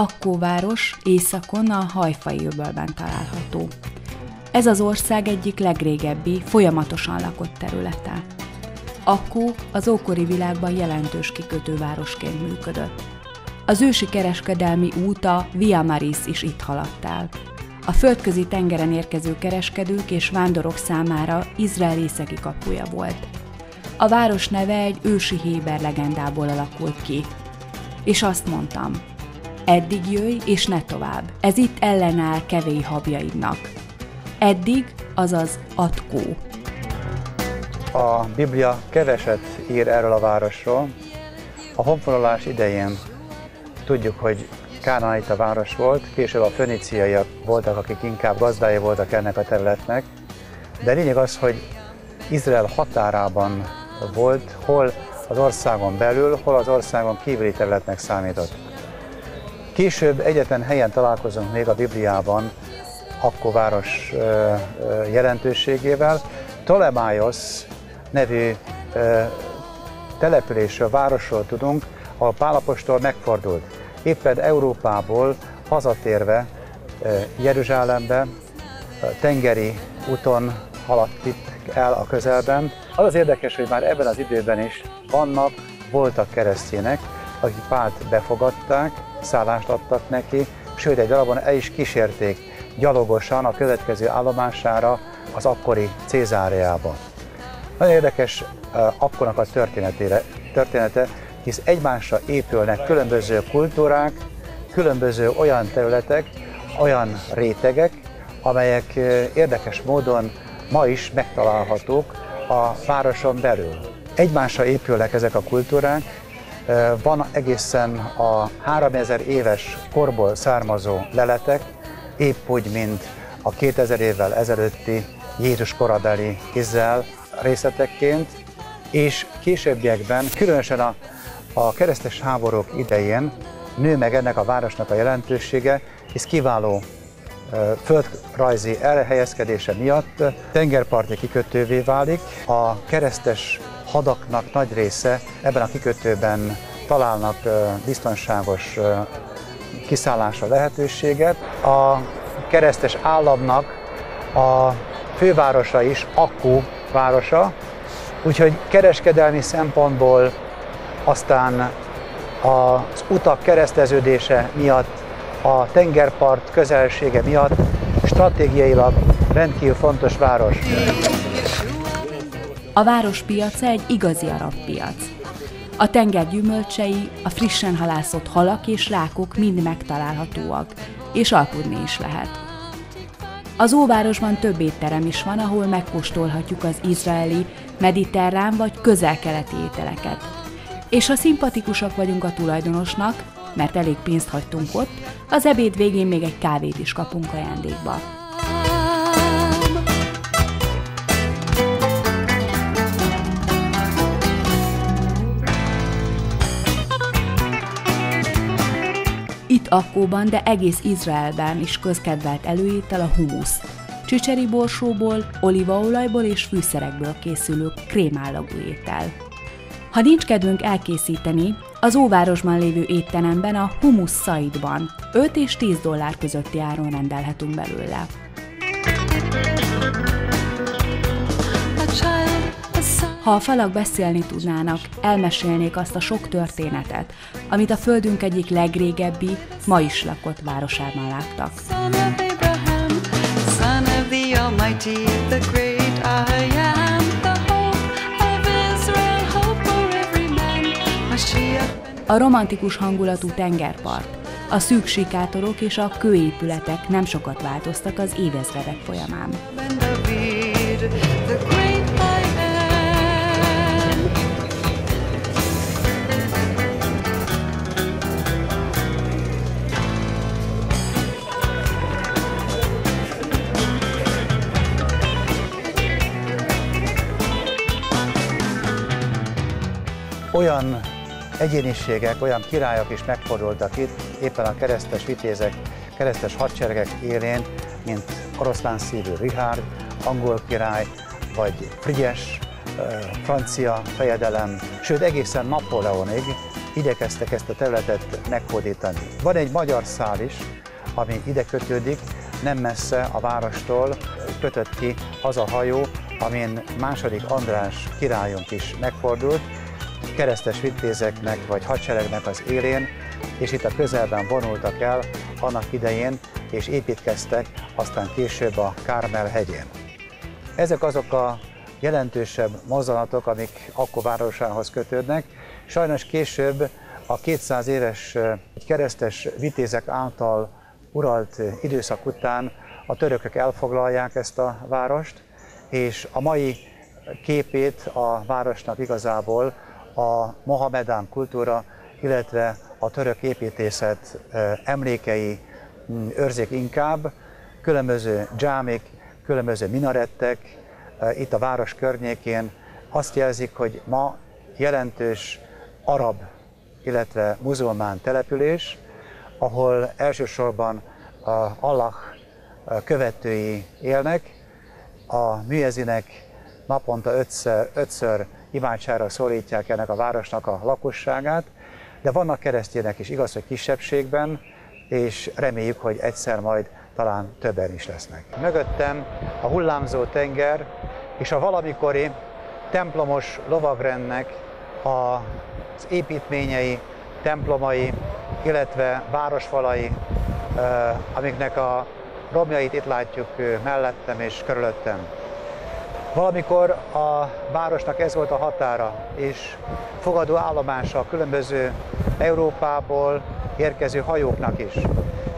Akkó város északon a Hajfai öbölben található. Ez az ország egyik legrégebbi, folyamatosan lakott területe. Akkó az ókori világban jelentős kikötővárosként működött. Az ősi kereskedelmi út, a Via Maris is itt haladt el. A földközi tengeren érkező kereskedők és vándorok számára Izrael északi kapuja volt. A város neve egy ősi héber legendából alakult ki. És azt mondtam, eddig jöjj és ne tovább, ez itt ellenáll kevély habjaidnak. Eddig, azaz Akkó. A Biblia keveset ír erről a városról. A honfoglalás idején tudjuk, hogy kánaanita város volt, később a föníciaiak voltak, akik inkább gazdái voltak ennek a területnek, de lényeg az, hogy Izrael határában volt, hol az országon belül, hol az országon kívüli területnek számított. Később egyetlen helyen találkozunk még a Bibliában Akkó város jelentőségével. Ptolemaios nevű településről, városról tudunk, ahol Pál apostol megfordult. Éppen Európából hazatérve Jeruzsálembe, tengeri úton haladt itt el a közelben. Az az érdekes, hogy már ebben az időben is voltak keresztjének, akik Pált befogadták, szállást adtak neki, sőt egy darabon el is kísérték gyalogosan a következő állomására, az akkori Cézáreába. Nagyon érdekes Akkónak a története, hisz egymásra épülnek különböző kultúrák, különböző olyan területek, olyan rétegek, amelyek érdekes módon ma is megtalálhatók a városon belül. Egymásra épülnek ezek a kultúrák, van egészen a 3000 éves korból származó leletek, épp úgy, mint a 2000 évvel ezelőtti Jézus korabeli Izrael részletekként, és későbbiekben, különösen a keresztes háborúk idején nő meg ennek a városnak a jelentősége, hisz kiváló földrajzi elhelyezkedése miatt tengerparti kikötővé válik. A keresztes hadaknak nagy része ebben a kikötőben találnak biztonságos kiszállásra lehetőséget. A keresztes államnak a fővárosa is Akkó városa, úgyhogy kereskedelmi szempontból, aztán az utak kereszteződése miatt, a tengerpart közelsége miatt stratégiailag rendkívül fontos város. A város piaca egy igazi arab piac. A tenger gyümölcsei, a frissen halászott halak és rákok mind megtalálhatóak, és alkudni is lehet. Az óvárosban több étterem is van, ahol megkóstolhatjuk az izraeli, mediterrán vagy közel-keleti ételeket. És ha szimpatikusak vagyunk a tulajdonosnak, mert elég pénzt hagytunk ott, az ebéd végén még egy kávét is kapunk ajándékba. Itt Akkóban, de egész Izraelben is közkedvelt előétel a humusz. Csicseri borsóból, olívaolajból és fűszerekből készülő krémálagú étel. Ha nincs kedvünk elkészíteni, az óvárosban lévő étteremben, a Hummus Saidban 5 és 10 dollár közötti áron rendelhetünk belőle. Ha a falak beszélni tudnának, elmesélnék azt a sok történetet, amit a földünk egyik legrégebbi, ma is lakott városában láttak. A romantikus hangulatú tengerpart, a szűk sikátorok és a kőépületek nem sokat változtak az évezredek folyamán. Olyan egyéniségek, olyan királyok is megfordultak itt, éppen a keresztes vitézek, keresztes hadseregek élén, mint oroszlán szívű Richárd, angol király, vagy Frigyes, francia fejedelem, sőt egészen Napóleonig igyekeztek ezt a területet meghódítani. Van egy magyar szál is, ami ide kötődik, nem messze a várostól kötött ki az a hajó, amin II. András királyunk is megfordult, keresztes vitézeknek vagy hadseregnek az élén, és itt a közelben vonultak el annak idején, és építkeztek aztán később a Kármel hegyén. Ezek azok a jelentősebb mozzanatok, amik akkor városához kötődnek. Sajnos később a 200 éves keresztes vitézek által uralt időszak után a törökök elfoglalják ezt a várost, és a mai képét a városnak igazából a mohamedán kultúra, illetve a török építészet emlékei őrzik inkább. Különböző dzsámik, különböző minarettek itt a város környékén azt jelzik, hogy ma jelentős arab, illetve muzulmán település, ahol elsősorban Allah követői élnek. A müezzinek naponta ötször imádságra szólítják ennek a városnak a lakosságát, de vannak keresztények is, igaz, hogy kisebbségben, és reméljük, hogy egyszer majd talán többen is lesznek. Mögöttem a hullámzó tenger és a valamikori templomos lovagrendnek az építményei, templomai, illetve városfalai, amiknek a romjait itt látjuk mellettem és körülöttem. Valamikor a városnak ez volt a határa, és fogadó állomása a különböző Európából érkező hajóknak is.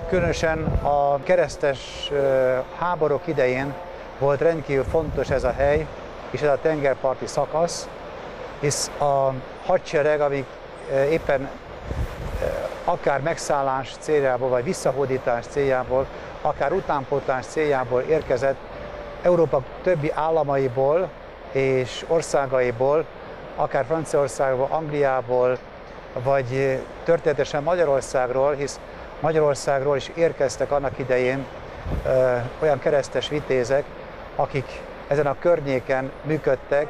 Különösen a keresztes háborúk idején volt rendkívül fontos ez a hely, és ez a tengerparti szakasz, hisz a hadsereg, amik éppen akár megszállás céljából, vagy visszahódítás céljából, akár utánpótlás céljából érkezett Európa többi államaiból és országaiból, akár Franciaországból, Angliából, vagy történetesen Magyarországról, hisz Magyarországról is érkeztek annak idején olyan keresztes vitézek, akik ezen a környéken működtek.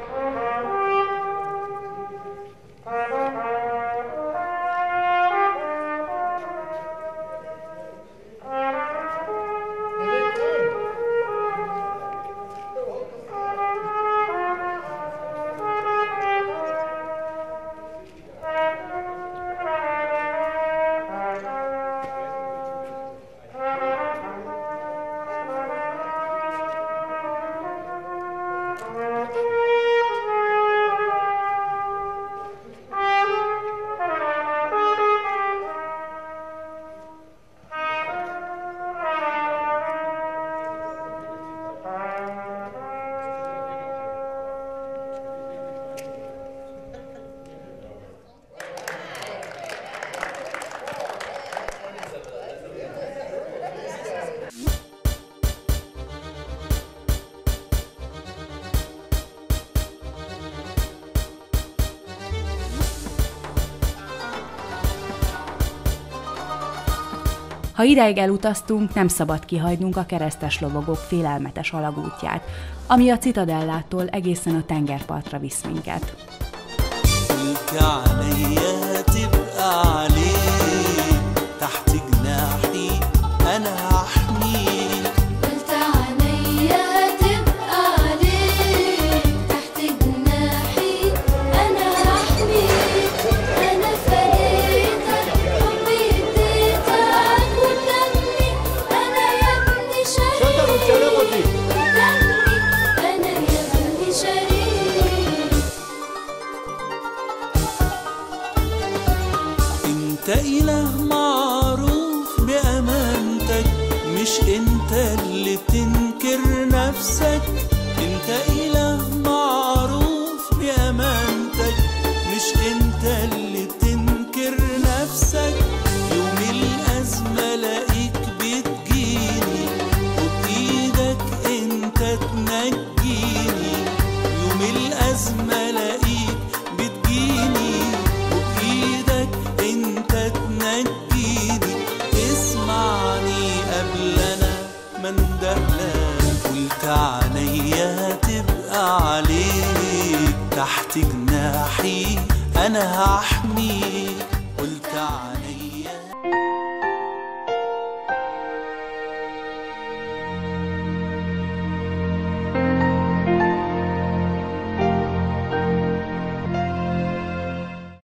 Ha ideig elutaztunk, nem szabad kihagynunk a keresztes lovagok félelmetes alagútját, ami a Citadellától egészen a tengerpartra visz minket. انت إله معروف بأمانتك، مش انت اللي بتنكر نفسك. انت إله معروف بأمانتك، مش انت اللي بتنكر نفسك. يوم الأزمة لاقيك بتجيني وبإيدك انت تنجيني. يوم الأزمة لاقيك بتجيني وبإيدك انت تنجيني. اسمعني قبل انا ما اندهلك، قلت عينيا هتبقى عليك. تحت جناحي انا هحميك. عينيا